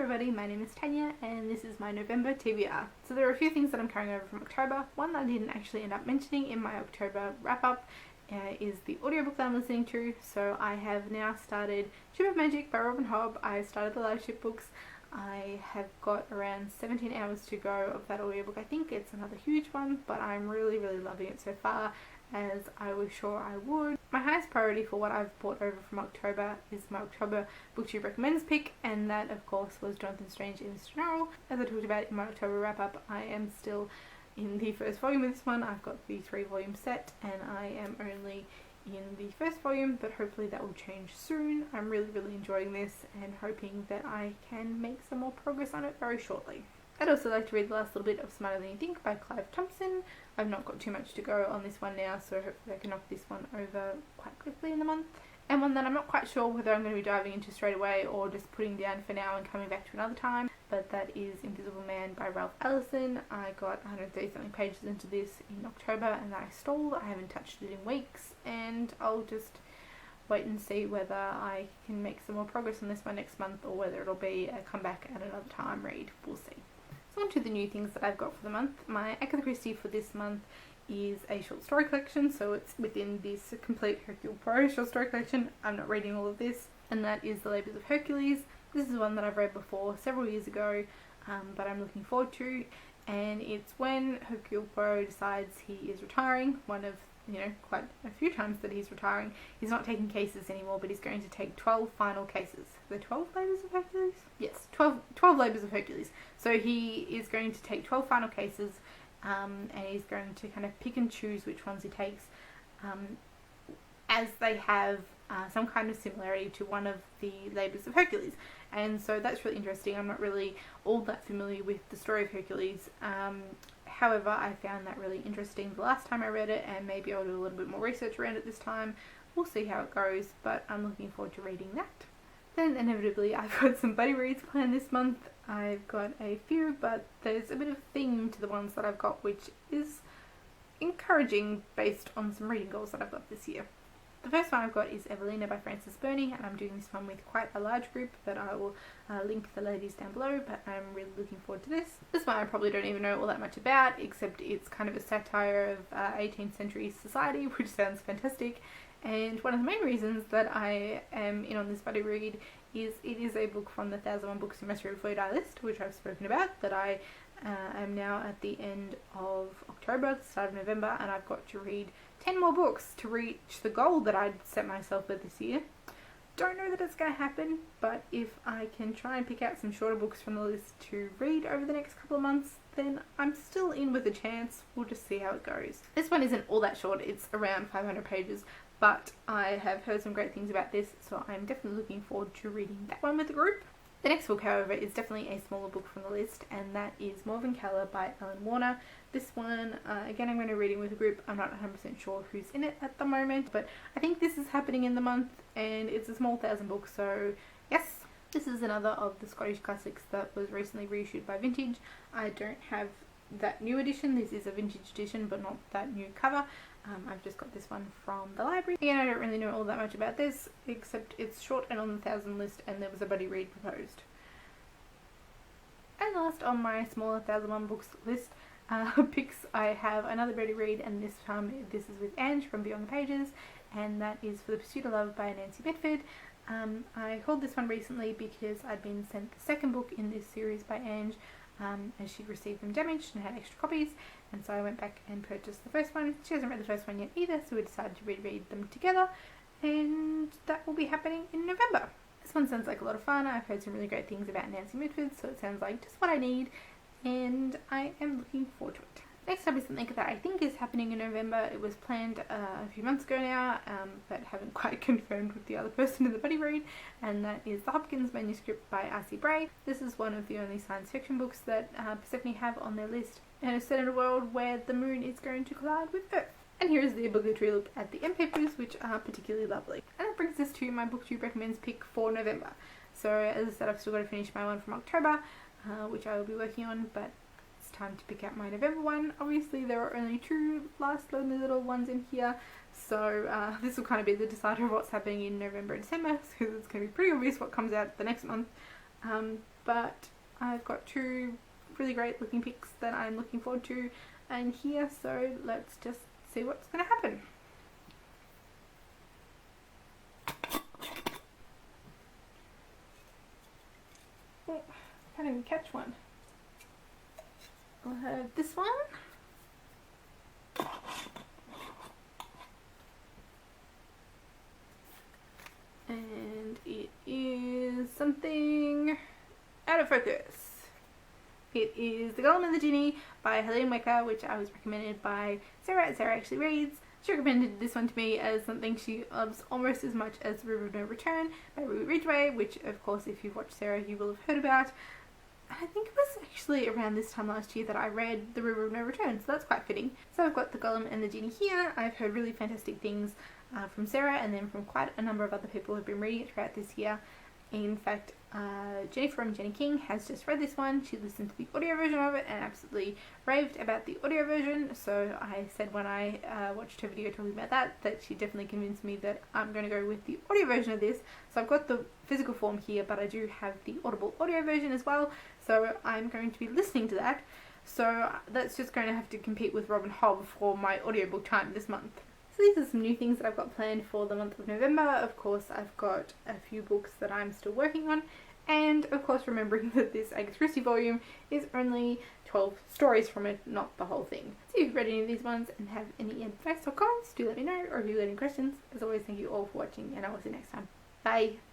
everybody, my name is Tanya and this is my November TBR. So there are a few things that I'm carrying over from October. One that I didn't actually end up mentioning in my October wrap up is the audiobook that I'm listening to. So I have now started Ship of Magic by Robin Hobb. I started the live ship books. I have got around 17 hours to go of that audiobook. I think it's another huge one, but I'm really loving it so far, as I was sure I would. My highest priority for what I've brought over from October is my October Booktube Recommends pick, and that of course was Jonathan Strange in Mr. Norrell. As I talked about in my October wrap up, I am still in the first volume of this one. I've got the 3-volume set and I am only in the first volume, but hopefully that will change soon. I'm really enjoying this and hoping that I can make some more progress on it very shortly. I'd also like to read the last little bit of Smarter Than You Think by Clive Thompson. I've not got too much to go on this one now, so hopefully I can knock this one over quite quickly in the month. And one that I'm not quite sure whether I'm going to be diving into straight away or just putting down for now and coming back to another time, but that is Invisible Man by Ralph Ellison. I got 130 something pages into this in October and I stalled. I haven't touched it in weeks, and I'll just wait and see whether I can make some more progress on this one next month or whether it'll be a come back at another time read. We'll see. So on to the new things that I've got for the month. My Agatha Christie for this month is a short story collection, so it's within this complete Hercule Poirot short story collection. I'm not reading all of this, and that is The Labours of Hercules. This is one that I've read before several years ago, but I'm looking forward to, and it's when Hercule Poirot decides he is retiring, one of, quite a few times that he's retiring. He's not taking cases anymore, but he's going to take 12 final cases. The 12 Labours of Hercules? Yes, 12 Labours of Hercules. So he is going to take 12 final cases, and he's going to kind of pick and choose which ones he takes, as they have some kind of similarity to one of the Labours of Hercules. And so that's really interesting. I'm not really all that familiar with the story of Hercules. However, I found that really interesting the last time I read it, and maybe I'll do a little bit more research around it this time. We'll see how it goes, but I'm looking forward to reading that. Then inevitably I've got some buddy reads planned this month. I've got a few, but there's a bit of theme to the ones that I've got, which is encouraging based on some reading goals that I've got this year. The first one I've got is Evelina by Frances Burney, and I'm doing this one with quite a large group that I will link the ladies down below, but I'm really looking forward to this. This one I probably don't even know all that much about, except it's kind of a satire of 18th century society, which sounds fantastic. And one of the main reasons that I am in on this buddy read is it is a book from the 1001 Books You Must Read Before You Die list, which I've spoken about, that I am now at the end of October, the start of November, and I've got to read 10 more books to reach the goal that I'd set myself for this year. Don't know that it's going to happen, but if I can try and pick out some shorter books from the list to read over the next couple of months, then I'm still in with a chance. We'll just see how it goes. This one isn't all that short, it's around 500 pages, but I have heard some great things about this, so I'm definitely looking forward to reading that one with the group. The next book, however, is definitely a smaller book from the list, and that is Morven Keller by Ellen Warner. This one, again, I'm going to be reading with a group. I'm not 100% sure who's in it at the moment, but I think this is happening in the month, and it's a small 1,000 book, so yes. This is another of the Scottish classics that was recently reissued by Vintage. I don't have that new edition. This is a Vintage edition, but not that new cover. I've just got this one from the library. Again, I don't really know all that much about this, except it's short and on the 1,000 list, and there was a buddy read proposed. And last on my smaller 1001 books list picks, I have another buddy read, and this time this is with Ange from Beyond the Pages, and that is For the Pursuit of Love by Nancy Mitford. I hauled this one recently because I'd been sent the second book in this series by Ange, as she'd received them damaged and had extra copies, and so I went back and purchased the first one. She hasn't read the first one yet either, so we decided to reread them together, and that will be happening in November. This one sounds like a lot of fun. I've heard some really great things about Nancy Mitford, so it sounds like just what I need, and I am looking forward to it. Next up is something that I think is happening in November. It was planned a few months ago now, but haven't quite confirmed with the other person in the buddy read, and that is The Hopkins manuscript by R.C. Bray. This is one of the only science fiction books that Persephone have on their list, and it's set in a world where the moon is going to collide with Earth. And here is the obligatory look at the end papers, which are particularly lovely. And that brings us to my Booktube Recommends pick for November. So as I said, I've still got to finish my one from October, which I will be working on, but it's time to pick out my November one. Obviously there are only 2 last lonely little ones in here, so this will kind of be the decider of what's happening in November and December, because it's going to be pretty obvious what comes out the next month. but I've got two really great looking picks that I'm looking forward to and here, so let's just see what's going to happen. Oh, I can't even catch one. I'll have this one. And it is something out of focus. It is The Golem and the Genie by Micah, which I was recommended by Sarah. Sarah actually reads. She recommended this one to me as something she loves almost as much as The River of No Return by Ruby Ridgway, which of course if you've watched Sarah you will have heard about. I think it was actually around this time last year that I read The River of No Return, so that's quite fitting. So I've got The Golem and the Genie here. I've heard really fantastic things from Sarah and then from quite a number of other people who have been reading it throughout this year. In fact, Jenny from Jenny King has just read this one. She listened to the audio version of it and absolutely raved about the audio version, so I said when I watched her video talking about that she definitely convinced me that I'm going to go with the audio version of this. So I've got the physical form here, but I do have the Audible audio version as well, so I'm going to be listening to that. So that's just going to have to compete with Robin Hobb for my audiobook time this month. So these are some new things that I've got planned for the month of November. Of course, I've got a few books that I'm still working on, and of course remembering that this Agatha Christie volume is only 12 stories from it, not the whole thing. So if you've read any of these ones and have any advice or comments, do let me know, or if you've got any questions. As always, thank you all for watching, and I will see you next time. Bye!